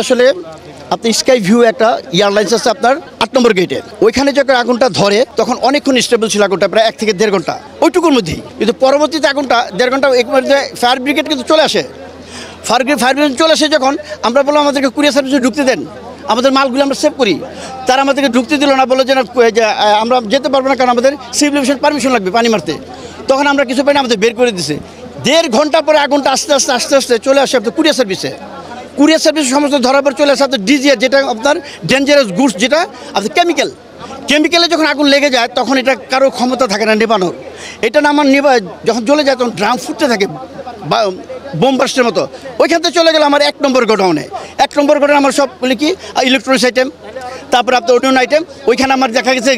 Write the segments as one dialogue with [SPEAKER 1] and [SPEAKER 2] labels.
[SPEAKER 1] আসলে আপনি sky view একটা এয়ারলাইন্স আছে আপনার ৮ নম্বর গেটে, ওইখানে যখন আগুনটা ধরে তখন অনেকক্ষণ স্টেবল ছিল আগুনটা, প্রায় 1 থেকে 1.5 ঘন্টা ওইটুকুর মধ্যেই। কিন্তু পরবর্তীতে আগুনটা 1.5 ঘন্টা ফায়ার ব্রিগেড কিন্তু চলে আসে। ফায়ার ব্রিগেড চলে আসে যখন আমরা বললাম আমাদেরকে কুরিয়ার সার্ভিসে ঢুকতে দেন, আমাদের মালগুলো আমরা সেভ করি। তারা আমাদেরকে ঢুকতে দিল না, বললো যে না আমরা যেতে পারবো না, কারণ আমাদের সিভিল এভিয়েশন পারমিশন লাগবে পানি মারতে। তখন আমরা কিছু পাই না, আমাদের বের করে দিছে। 1.5 ঘন্টা পরে আগুনটা আস্তে আস্তে চলে আসে আপনার কুরিয়ার সার্ভিসে। কুরিয়ার সার্ভিস সমস্ত ধরার পর চলে আসে আপনার ডিজিআর, যেটা আপনার ডেঞ্জারাস গুডস, যেটা আপনার কেমিক্যালে যখন আগুন লেগে যায় তখন এটা কারো ক্ষমতা থাকে না নেবানোর। এটা না আমার যখন জ্বলে যায় তখন ড্রাম ফুটতে থাকে বা বোম বাস্টের মতো। ওইখান থেকে চলে গেল আমার 1 নম্বর গোডাউনে। 1 নম্বর গোডাউনে আমার সব বলি কি ইলেকট্রনিক্স আইটেম, তারপরে আপনার অন্যান্য আইটেম। ওইখানে আমার দেখা গেছে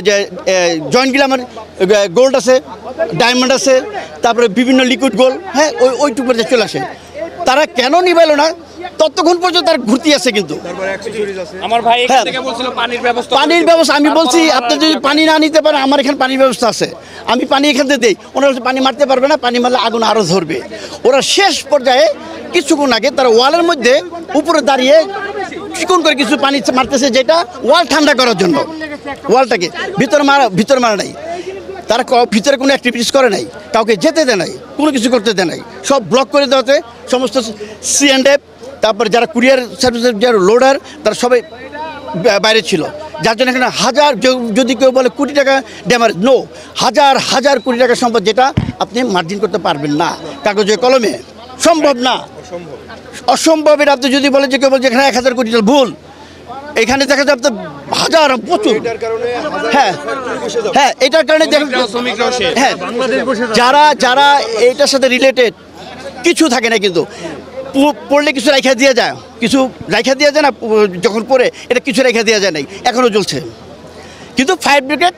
[SPEAKER 1] যে জয়েন্টগুলো আমার গোল্ড আছে, ডায়মন্ড আছে, তারপরে বিভিন্ন লিকুইড গোল্ড, হ্যাঁ ওইটুকু চলে আসে। তারা কেন নিবাইল না ততক্ষণ পর্যন্ত তার ঘুরতি আছে। কিন্তু
[SPEAKER 2] আমার ভাই এখান থেকে বলছিল পানির ব্যবস্থা,
[SPEAKER 1] আমি বলছি আপনি যদি পানি না নিতে পারেন, আমার এখানে পানির ব্যবস্থা আছে, আমি পানি এখান থেকে দেই। ওনারা পানি মারতে পারবে না, পানি মারলে আগুন আরও ধরবে। ওরা শেষ পর্যায়ে কিছুক্ষণ আগে তারা ওয়ালের মধ্যে উপরে দাঁড়িয়ে চিকন করে কিছু পানি মারতেছে, যেটা ওয়াল ঠান্ডা করার জন্য। ওয়ালটাকে ভিতরে মারা নাই, তারা ভিতরে কোনো অ্যাক্টিভিটিস করে নাই, কাউকে যেতে দেয় নাই, কোনো কিছু করতে দেয় নাই, সব ব্লক করে দেওয়াতে সমস্ত C&F, তারপর যারা কুরিয়ার সার্ভিসের যারা লোডার, তারা সবাই বাইরে ছিল। যার জন্য এখানে হাজার, যদি কেউ বলে কোটি টাকা ড্যামেজ, নো, হাজার কোটি টাকা সম্পদ, যেটা আপনি মার্জিন করতে পারবেন না কাগজে কলমে, সম্ভব না, অসম্ভব। এটা আপনি যদি বলে যে কেউ বলছে এখানে 1000 কোটি টাকা, ভুল। এখানে দেখা যায় আপনার হাজার, প্রচুর। হ্যাঁ এটার কারণে হ্যাঁ যারা এইটার সাথে রিলেটেড কিছু থাকে না, কিন্তু পড়লে কিছু রাইখা দিয়ে যায়, না যখন পড়ে এটা কিছু রেখা দেওয়া যায় নাই, এখনও চলছে। কিন্তু ফায়ার ব্রিগেড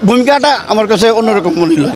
[SPEAKER 1] ভূমিকাটা আমার কাছে অন্যরকম মনে হলো।